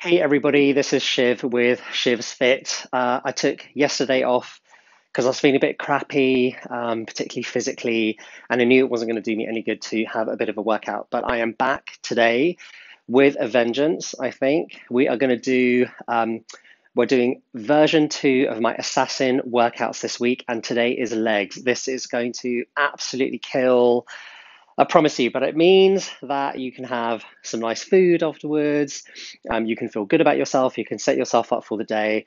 Hey everybody, this is Shiv with Shiv's Fit. I took yesterday off because I was feeling a bit crappy, particularly physically, and I knew it wasn't going to do me any good to have a bit of a workout. But I am back today with a vengeance, I think. We're doing version 2 of my assassin workouts this week, and today is legs. This is going to absolutely kill. I promise you, but it means that you can have some nice food afterwards. You can feel good about yourself. You can set yourself up for the day.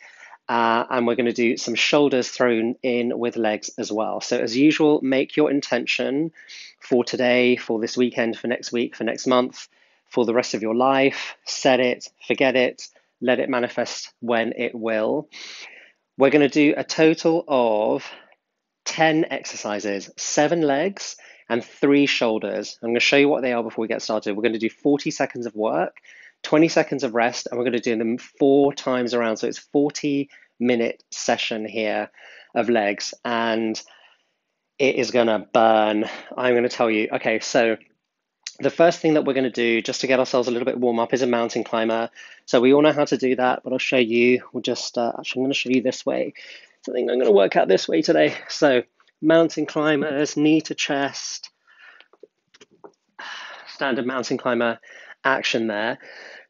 And we're going to do some shoulders thrown in with legs as well. So, as usual, make your intention for today, for this weekend, for next week, for next month, for the rest of your life. Set it, forget it, let it manifest when it will. We're going to do a total of 10 exercises, 7 legs and 3 shoulders. I'm going to show you what they are before we get started. We're going to do 40 seconds of work, 20 seconds of rest, and we're going to do them 4 times around. So it's 40-minute session here of legs, and it is going to burn. I'm going to tell you. Okay, so the first thing that we're going to do just to get ourselves a little bit warm up is a mountain climber. So we all know how to do that, but I'll show you. Actually, I'm going to show you this way. Something I'm going to work out this way today. So mountain climbers, knee to chest, standard mountain climber action there.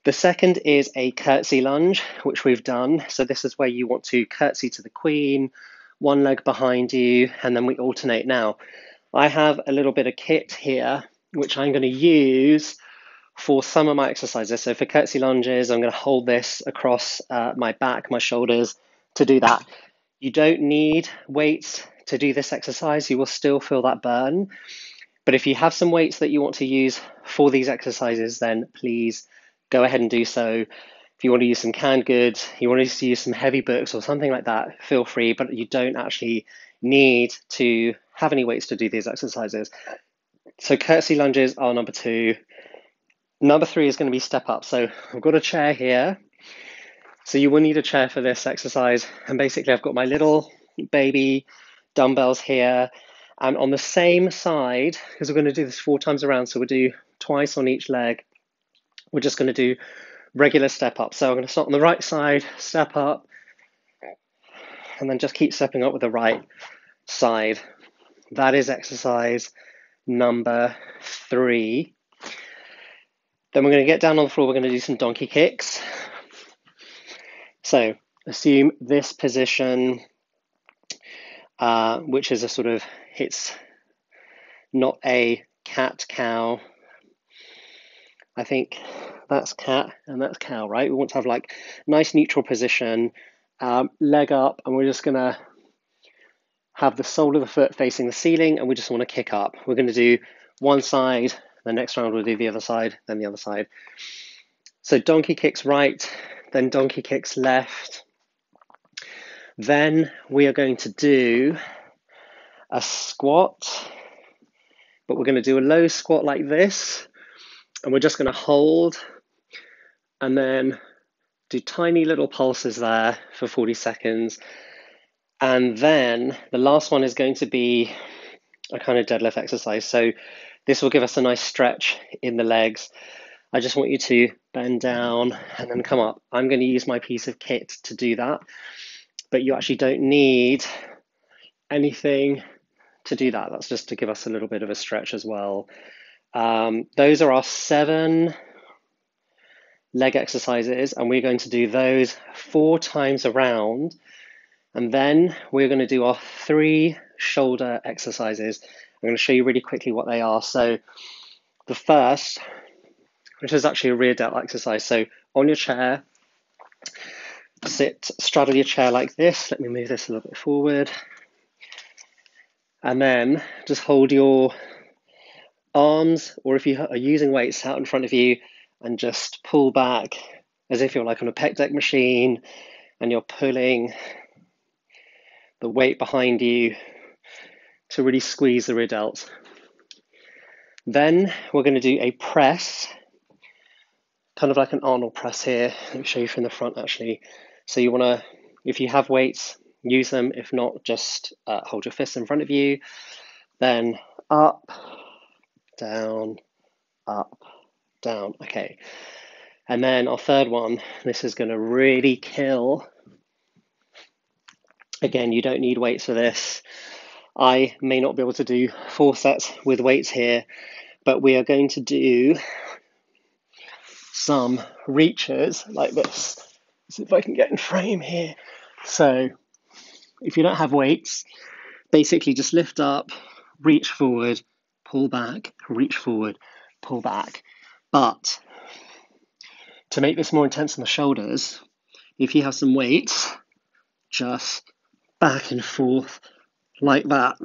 The second is a curtsy lunge, which we've done. So this is where you want to curtsy to the queen, one leg behind you, and then we alternate. Now, I have a little bit of kit here, which I'm going to use for some of my exercises. So for curtsy lunges, I'm going to hold this across my back, my shoulders to do that. You don't need weights to do this exercise. You will still feel that burn. But if you have some weights that you want to use for these exercises, then please go ahead and do so. If you want to use some canned goods, you want to use some heavy books or something like that, feel free, but you don't actually need to have any weights to do these exercises. So curtsy lunges are number 2. Number 3 is going to be step up. So I've got a chair here. So you will need a chair for this exercise. And basically I've got my little baby dumbbells here. And on the same side, because we're going to do this 4 times around, so we'll do twice on each leg, we're just going to do regular step up. So I'm going to start on the right side, step up, and then just keep stepping up with the right side. That is exercise number 3. Then we're going to get down on the floor, we're going to do some donkey kicks. So assume this position, which is a sort of, it's not a cat-cow. I think that's cat and that's cow, right? We want to have like nice neutral position, leg up, and we're just going to have the sole of the foot facing the ceiling, and we just want to kick up. We're going to do one side, the next round we'll do the other side, then the other side. So donkey kicks right, then donkey kicks left. Then we are going to do a squat, but we're going to do a low squat like this, and we're just going to hold and then do tiny little pulses there for 40 seconds. And then the last one is going to be a kind of deadlift exercise. So this will give us a nice stretch in the legs. I just want you to bend down and then come up. I'm going to use my piece of kit to do that, but you actually don't need anything to do that. That's just to give us a little bit of a stretch as well. Those are our 7 leg exercises, and we're going to do those 4 times around. And then we're going to do our 3 shoulder exercises. I'm going to show you really quickly what they are. So the first, which is actually a rear delt exercise. So on your chair, straddle your chair like this. Let me move this a little bit forward. And then just hold your arms, or if you are using weights, out in front of you, and just pull back as if you're like on a pec deck machine and you're pulling the weight behind you to really squeeze the rear delts. Then we're going to do a press, kind of like an Arnold press here. Let me show you from the front actually. So you want to, if you have weights, use them. If not, just hold your fists in front of you. Then up, down, up, down. Okay. And then our third one, this is going to really kill. Again, you don't need weights for this. I may not be able to do 4 sets with weights here, but we are going to do some reaches like this. See if I can get in frame here. So if you don't have weights, basically just lift up, reach forward, pull back, reach forward, pull back. But to make this more intense on the shoulders, if you have some weights, just back and forth like that.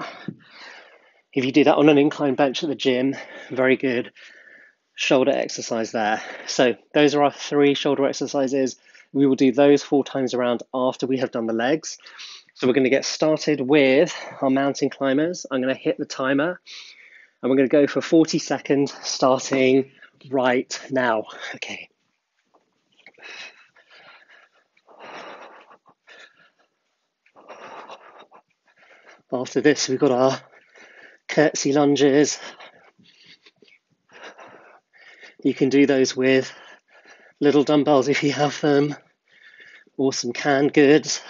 If you do that on an incline bench at the gym, very good shoulder exercise there. So those are our 3 shoulder exercises. We will do those 4 times around after we have done the legs. So we're going to get started with our mountain climbers. I'm going to hit the timer and we're going to go for 40 seconds starting right now. Okay. After this, we've got our curtsy lunges. You can do those with little dumbbells if you have them, or some canned goods.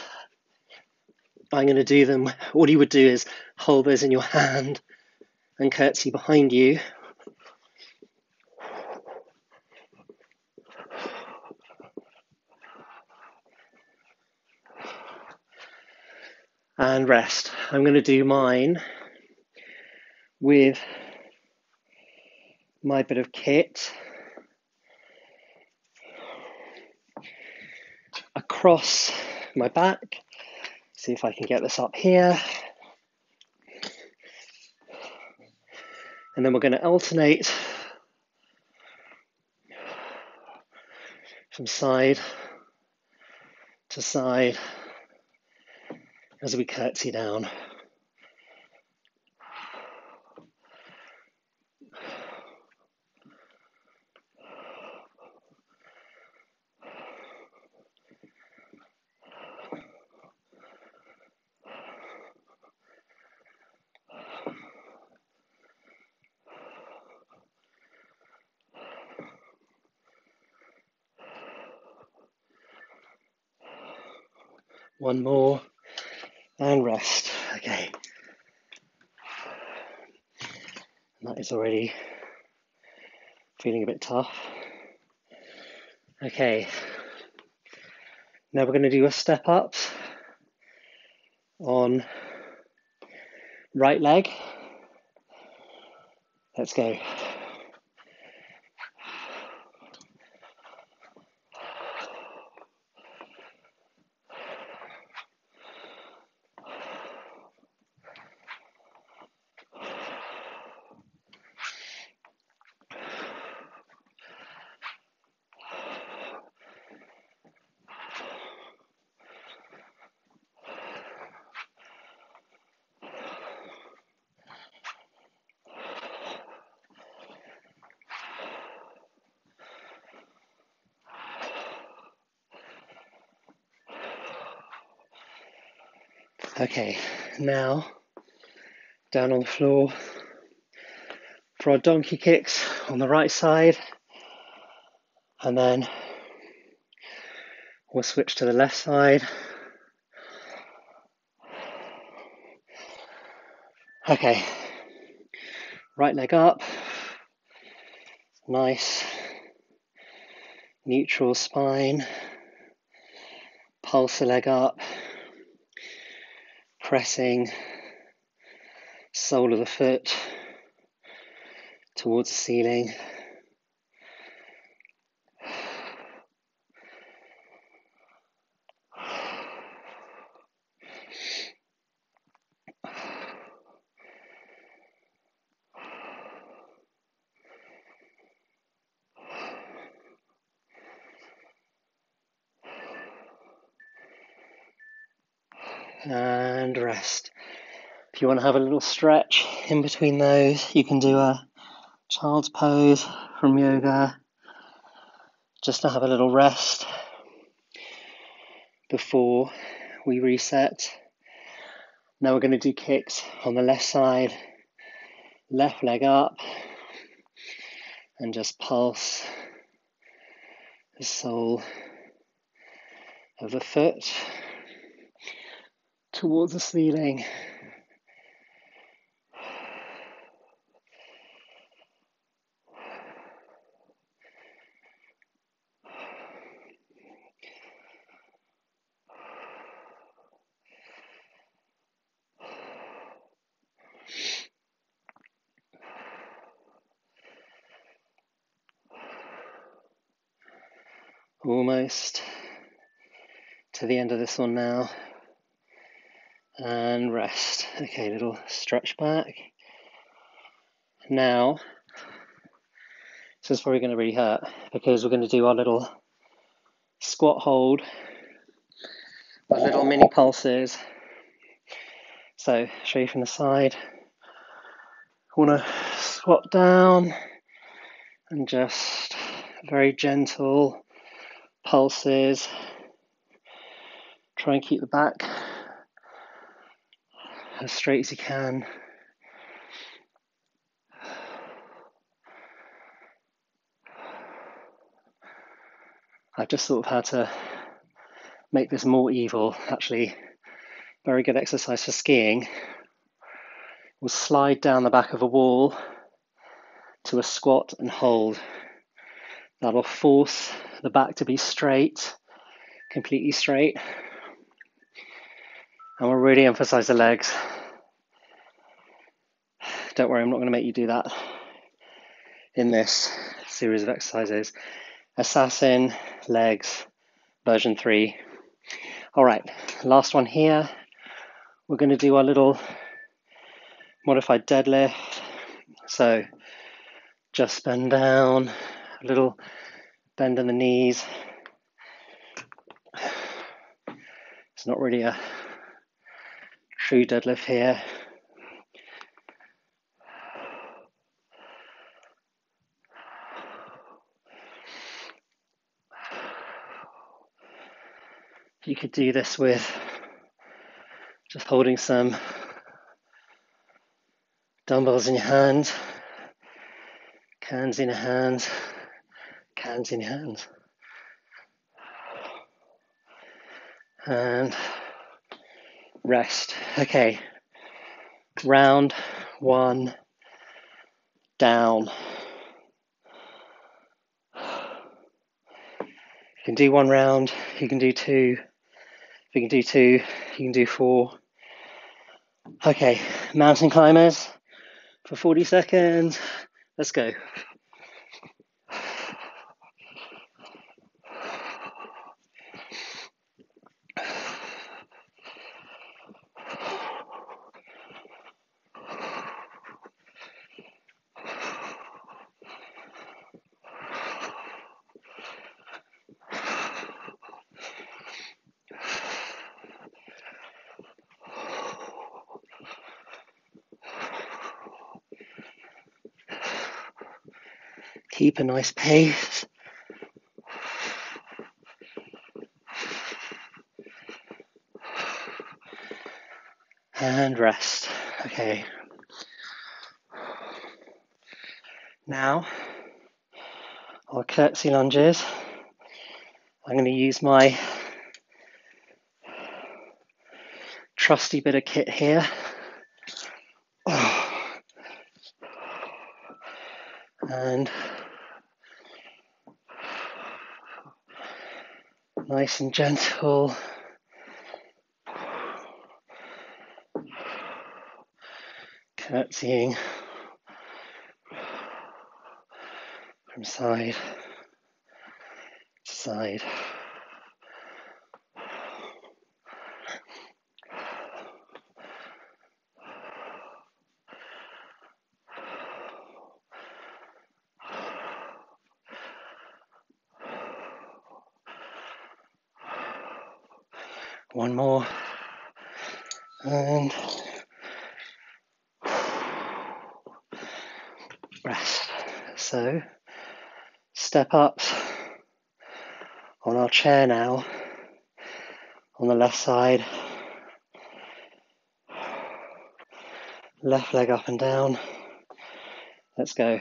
I'm going to do them. All you would do is hold those in your hand and curtsy behind you. And rest. I'm going to do mine with my bit of kit across my back. See if I can get this up here. And then we're going to alternate from side to side as we curtsy down. One more and rest. Okay. That is already feeling a bit tough. Okay. Now we're going to do a step up on right leg. Let's go. Okay, now down on the floor for our donkey kicks on the right side, and then we'll switch to the left side. Okay, right leg up, nice neutral spine, pulse the leg up, pressing sole of the foot towards the ceiling. And rest. If you want to have a little stretch in between those, you can do a child's pose from yoga, just to have a little rest before we reset. Now we're going to do kicks on the left side, left leg up, and just pulse the sole of the foot towards the ceiling. Almost to the end of this one now. And rest. Okay, little stretch back. Now, this is probably going to really hurt because we're going to do our little squat hold, our little mini pulses. So, show you from the side. I want to squat down and just very gentle pulses. Try and keep the back as straight as you can. I've just sort of had to make this more evil. Actually, very good exercise for skiing. We'll slide down the back of a wall to a squat and hold. That'll force the back to be straight, completely straight. And we'll really emphasize the legs. Don't worry, I'm not going to make you do that in this series of exercises. Assassin, legs, version 3. All right, last one here. We're going to do our little modified deadlift. So just bend down, a little bend in the knees. It's not really a true deadlift here. You could do this with just holding some dumbbells in your hand, cans in your hands, cans in your hands. And rest. Okay, round 1, down. You can do 1 round, you can do 2. If you can do 2, you can do 4. Okay, mountain climbers for 40 seconds. Let's go. Keep a nice pace. And rest. Okay. Now, our curtsy lunges. I'm going to use my trusty bit of kit here. And nice and gentle. Curtsying from side to side. One more. And rest. So, step ups on our chair now, on the left side. Left leg up and down. Let's go.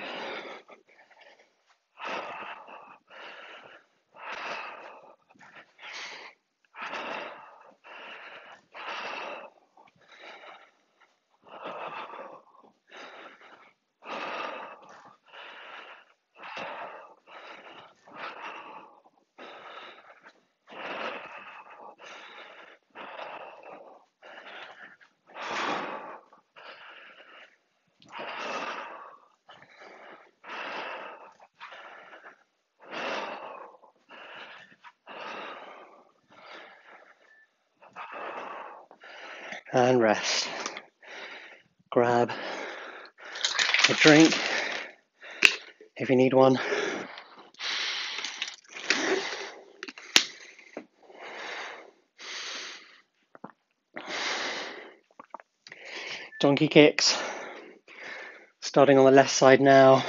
and rest. Grab a drink if you need one. Donkey kicks. Starting on the left side now.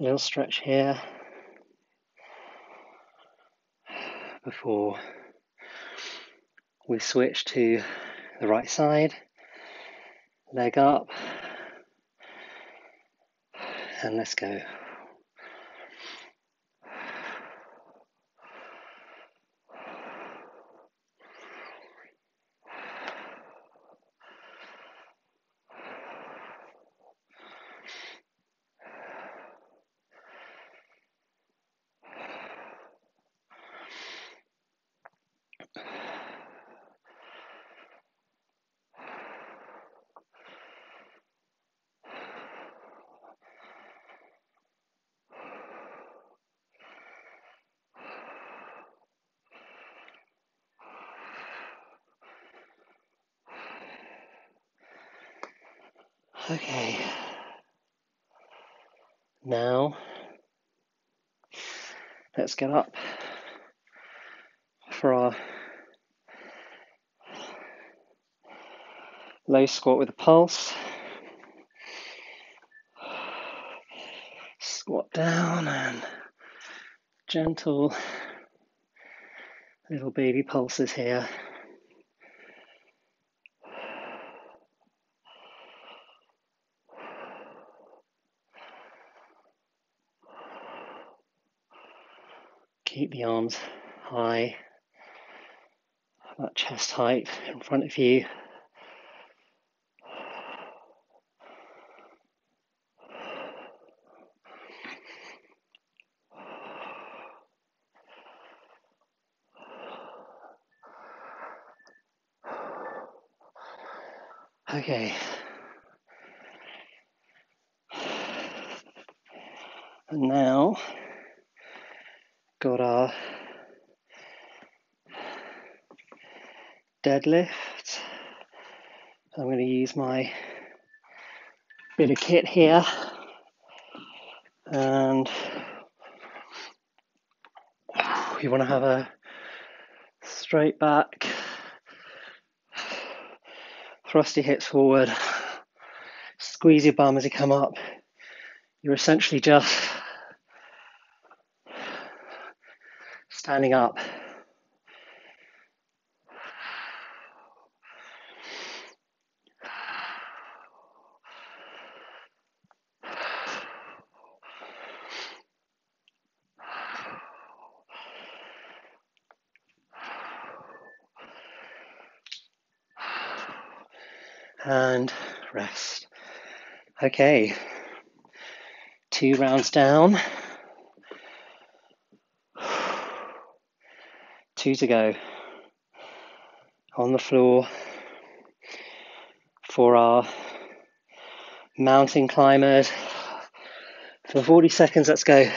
A little stretch here before we switch to the right side. Leg up, and let's go. Okay, now let's get up for our low squat with a pulse. Squat down and gentle little baby pulses here. Keep the arms high, about chest height in front of you. Okay. And now, got our deadlift. I'm going to use my bit of kit here, and you want to have a straight back, thrust your hips forward, squeeze your bum as you come up. You're essentially just standing up. And rest. Okay, 2 rounds down, 2 to go. On the floor for our mountain climbers. For 40 seconds, let's go.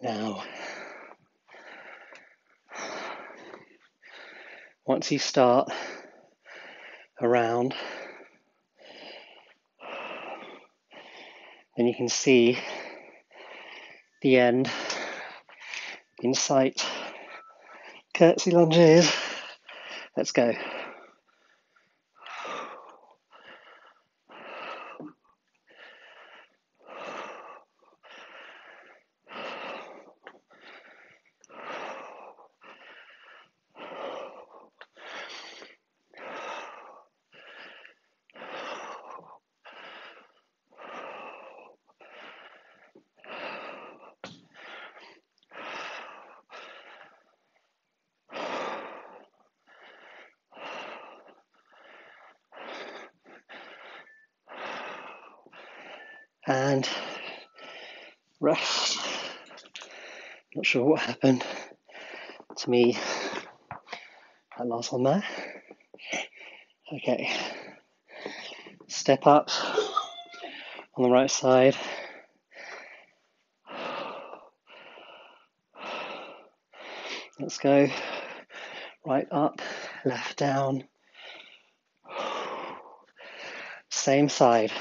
Now, once you start around, then you can see the end in sight. Curtsy lunges. Let's go. And rest. Not sure what happened to me that last one there. Okay, step up on the right side. Let's go. Right up, left down. Same side.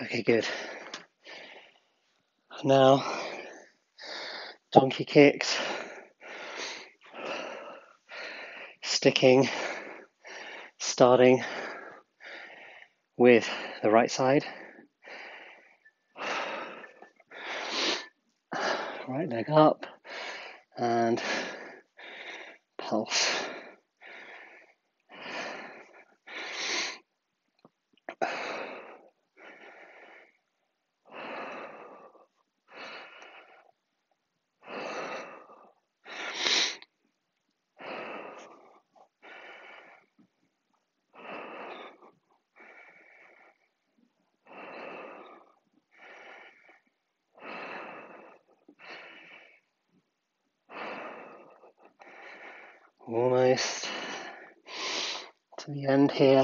Okay, good. Now, donkey kicks, sticking, starting with the right side. Right leg up and pulse. Almost to the end here.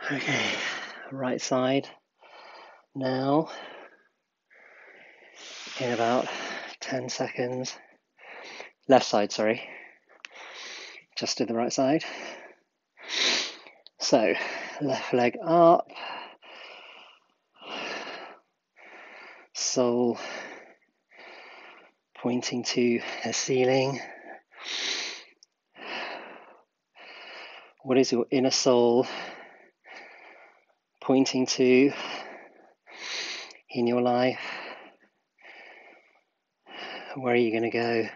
Okay, right side now in about 10 seconds. Left side, sorry. Just did the right side. So, left leg up, sole pointing to the ceiling. What is your inner soul pointing to in your life? Where are you going to go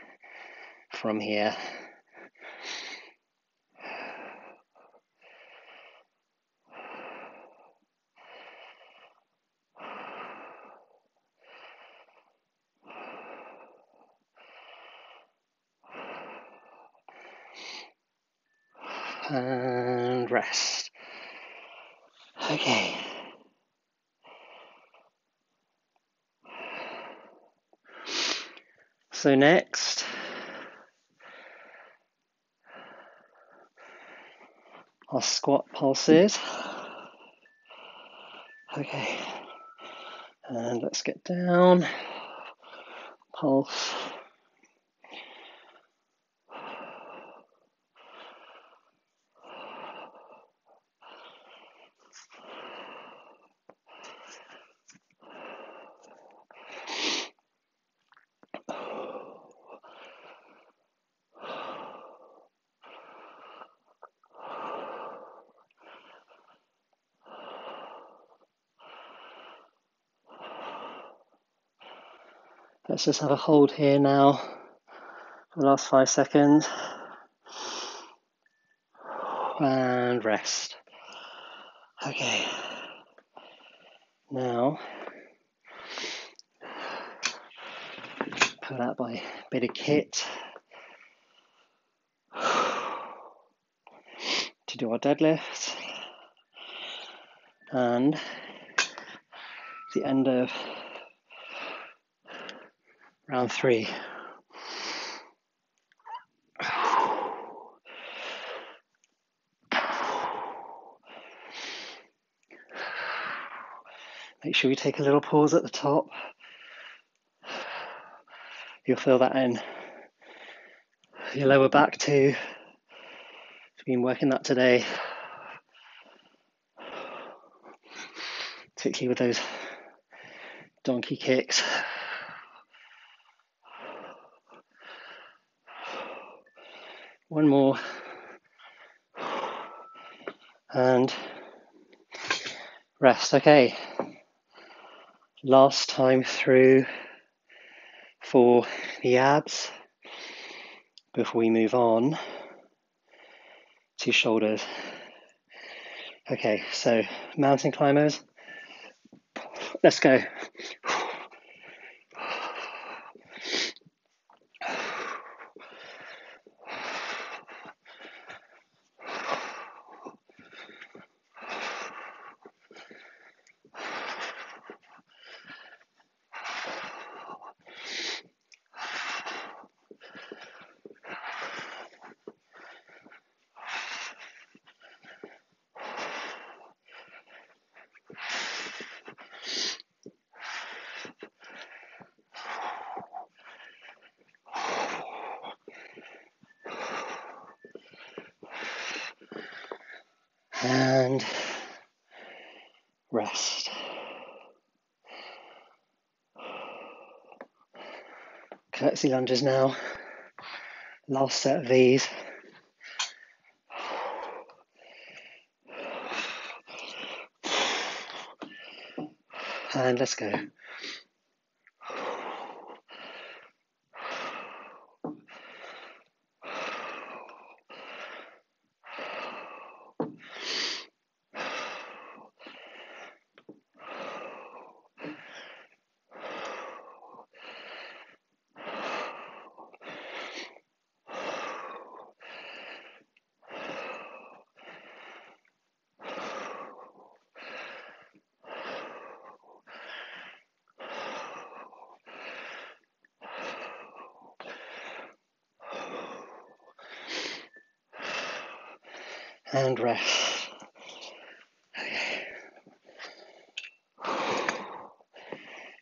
from here? And rest. Okay. So next, our squat pulses. Okay. And let's get down. Pulse. Let's just have a hold here now for the last 5 seconds. And rest. Okay, now pull out my bit of kit to do our deadlifts, and the end of round 3. Make sure you take a little pause at the top. You'll feel that in your lower back too. I've been working that today, particularly with those donkey kicks. One more. And rest. Okay. Last time through for the abs before we move on to shoulders. Okay, so mountain climbers, let's go. And rest. Curtsy lunges now. Last set of these. And let's go. And rest. Okay.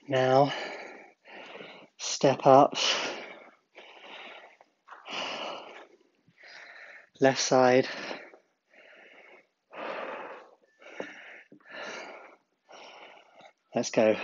Now, step up. Left side. Let's go.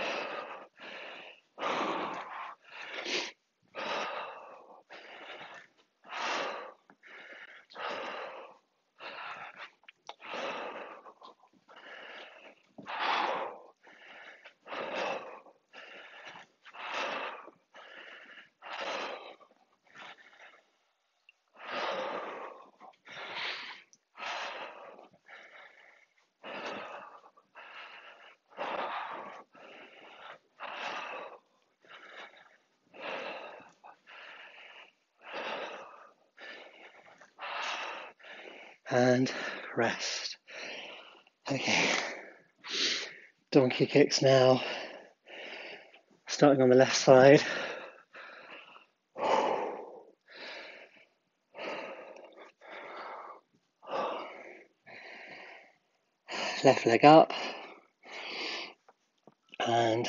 And rest. Okay. Donkey kicks now. Starting on the left side. Left leg up. And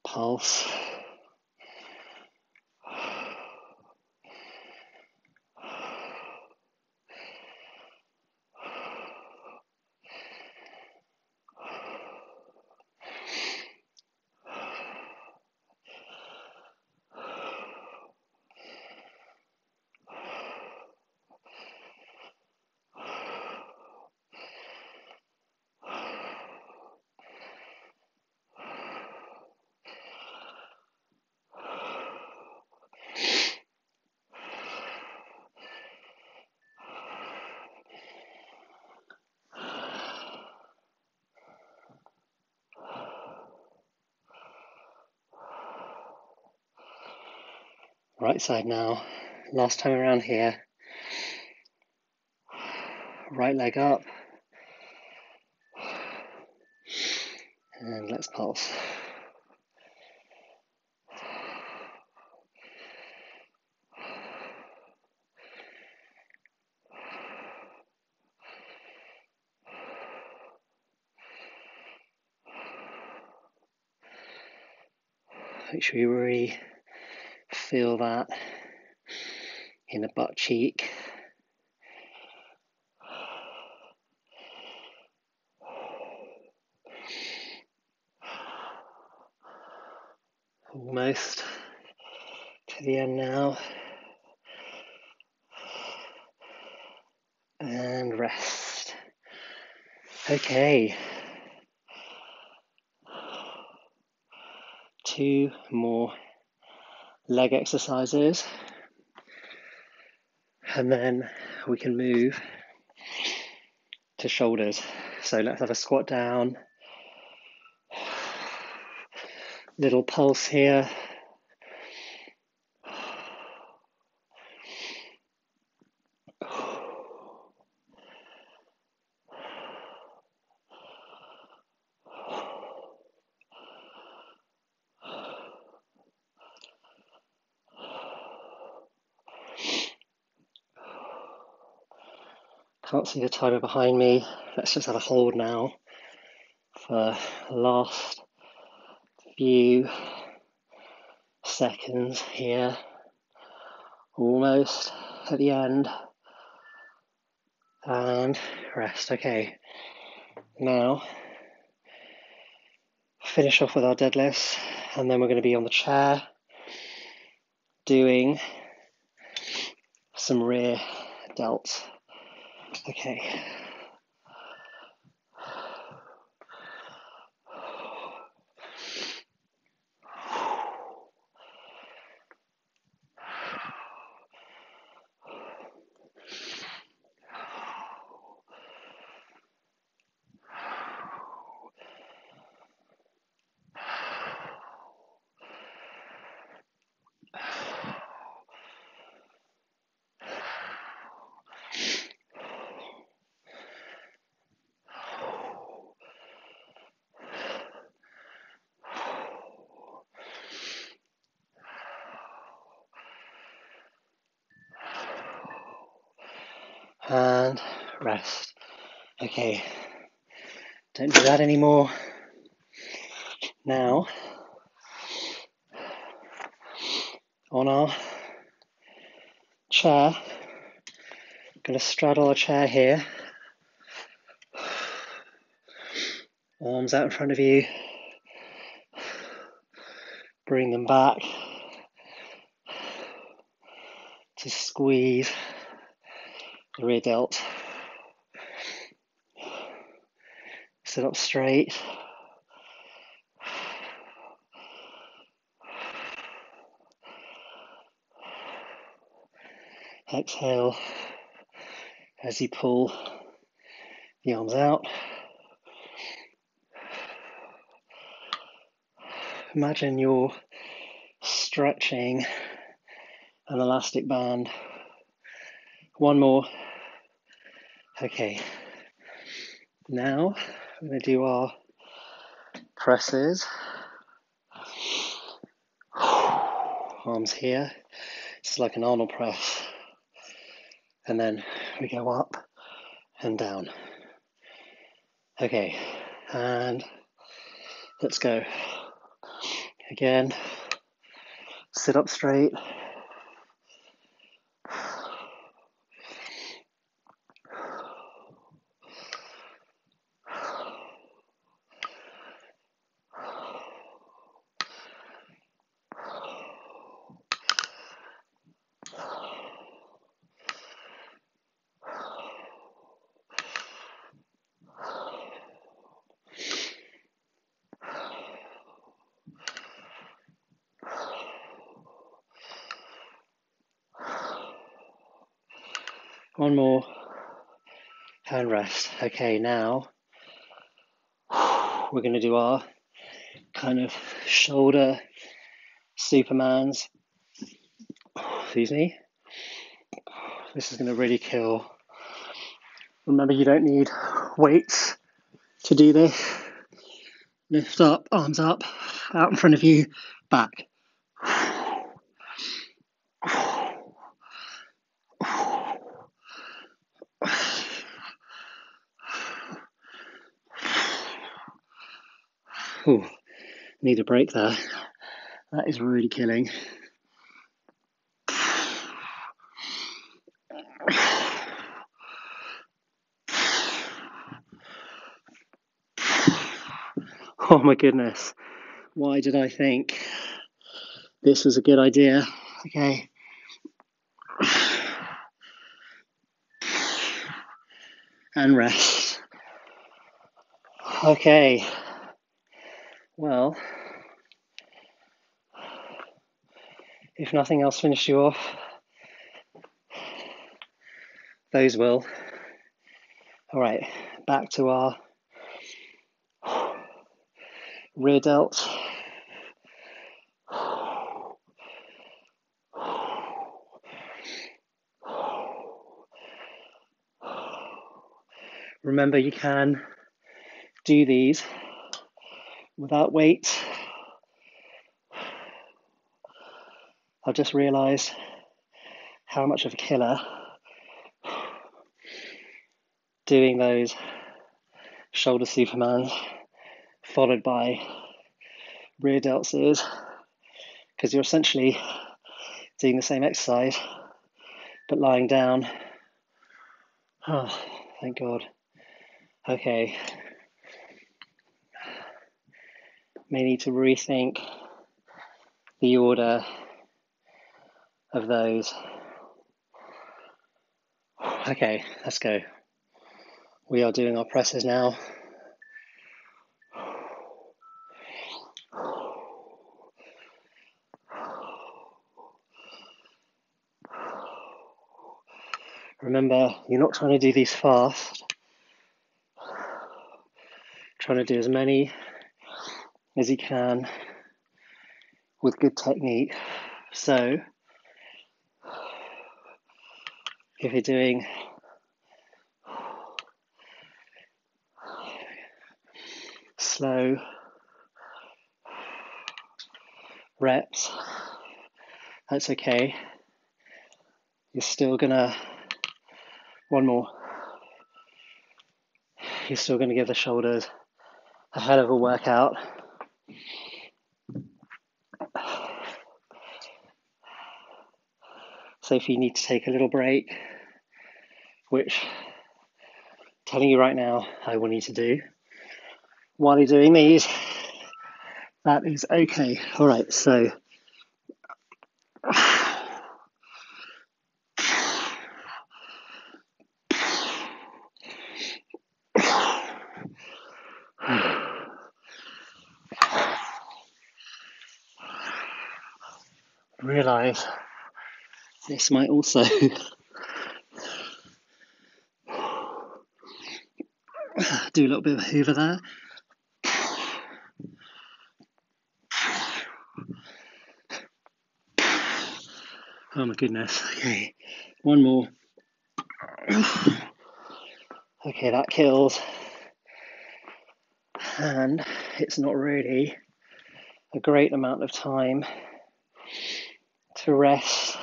pulse. Right side now. Last time around here. Right leg up. And let's pulse. Make sure you really feel that in the butt cheek. Almost to the end now. And rest. Okay. 2 more leg exercises. And then we can move to shoulders. So let's have a squat down. Little pulse here. Can't see the timer behind me. Let's just have a hold now for the last few seconds here. Almost at the end. And rest. Okay. Now, finish off with our deadlifts, and then we're going to be on the chair doing some rear delts. Okay. And rest. Okay, don't do that anymore. Now, on our chair, I'm going to straddle a chair here. Arms out in front of you. Bring them back to squeeze the rear delt. Sit up straight. Exhale as you pull the arms out. Imagine you're stretching an elastic band. One more. Okay. Now we're going to do our presses. Arms here. It's like an Arnold press. And then we go up and down. Okay. And let's go. Again. Sit up straight. One more. And rest. Okay, now we're going to do our kind of shoulder Supermans. Excuse me. This is going to really kill. Remember, you don't need weights to do this. Lift up, arms up, out in front of you, back. Ooh, need a break there. That is really killing. Oh my goodness. Why did I think this was a good idea? Okay. And rest. Okay. Well, if nothing else finished you off, those will. All right, back to our rear delt. Remember, you can do these without weights. I've just realised how much of a killer doing those shoulder supermans followed by rear delts is, because you're essentially doing the same exercise but lying down. Oh, thank God. Okay. May need to rethink the order of those. Okay, let's go. We are doing our presses now. Remember, you're not trying to do these fast. Trying to do as many as you can with good technique. So, if you're doing slow reps, that's okay. You're still gonna, one more, you're still gonna give the shoulders a hell of a workout. So if you need to take a little break, which I'm telling you right now, I will need to do while you're doing these, that is okay. All right, so realize this might also do a little bit of a hoover there. Oh my goodness. Okay, one more. Okay, that kills. And it's not really a great amount of time to rest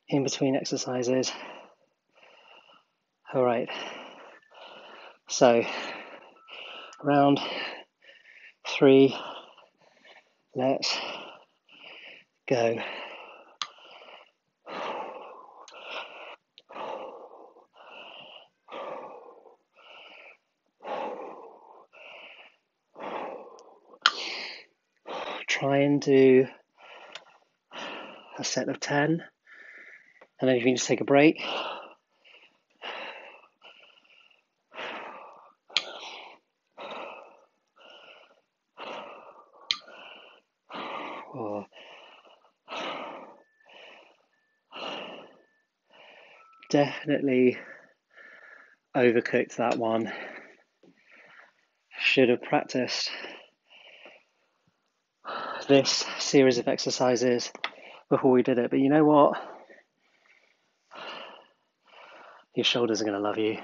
in between exercises. All right, so round 3, let's go. Try and do a set of 10, and then if you need to take a break, or definitely overcooked that one. Should have practiced this series of exercises before we did it, but you know what? Your shoulders are going to love you.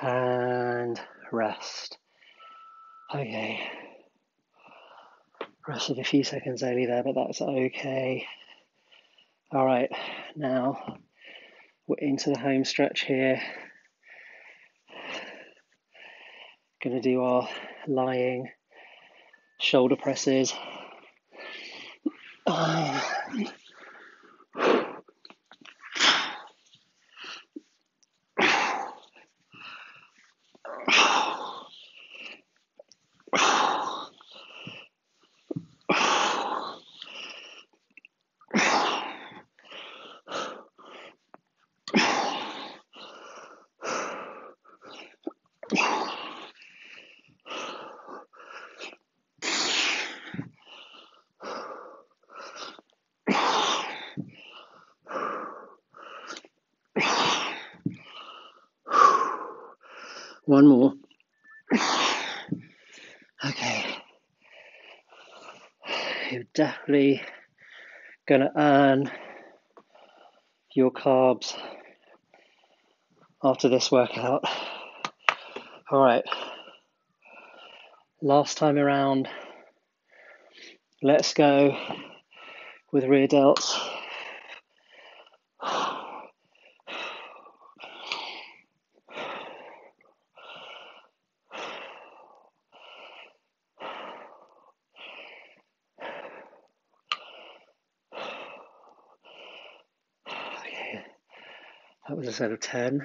And rest. Okay. Rested a few seconds early there, but that's okay. All right, now we're into the home stretch here. Going to do our lying shoulder presses. One more. Okay. You're definitely going to earn your carbs after this workout. All right. Last time around. Let's go with rear delts. Okay. That was a set of 10.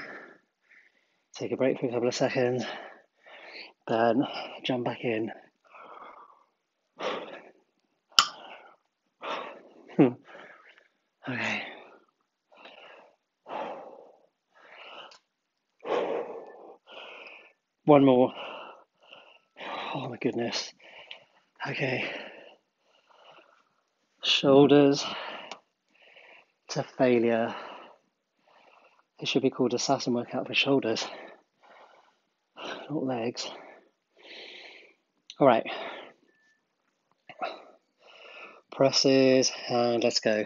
Take a break for a couple of seconds. Then jump back in. Okay. One more. Oh my goodness. Okay. Shoulders to failure. It should be called a Saturn workout for shoulders, not legs. All right. Presses and let's go.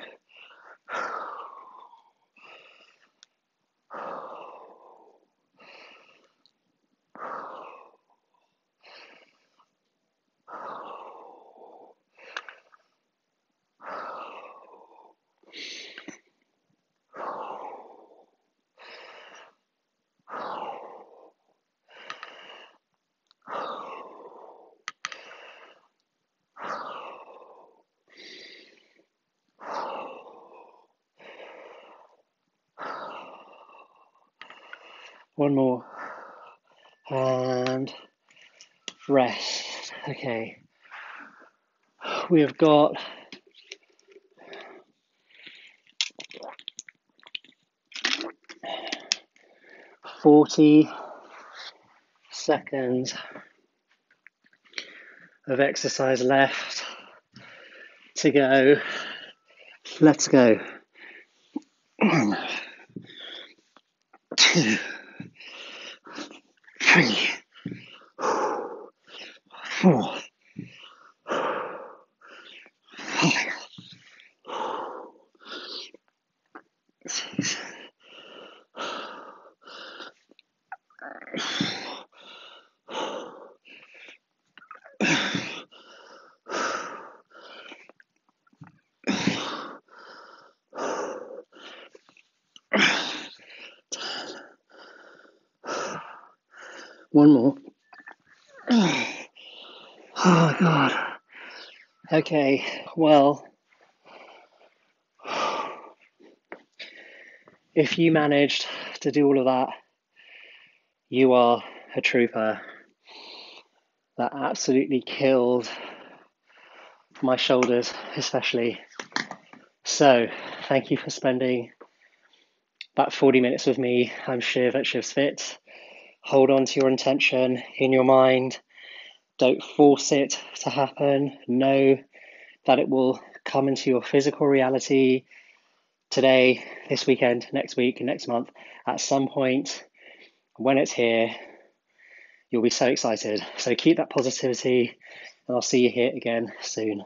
One more. And rest. Okay. We have got 40 seconds of exercise left to go. Let's go. 1, 2, 3, 4, 5, 6, 1 more. Oh God. Okay, well, If you managed to do all of that, you are a trooper. That absolutely killed my shoulders, especially. So, thank you for spending about 40 minutes with me. I'm Shiv at Shiv's Fit. Hold on to your intention in your mind. Don't force it to happen. Know that it will come into your physical reality today, this weekend, next week, next month. At some point, when it's here, you'll be so excited. So keep that positivity, and I'll see you here again soon.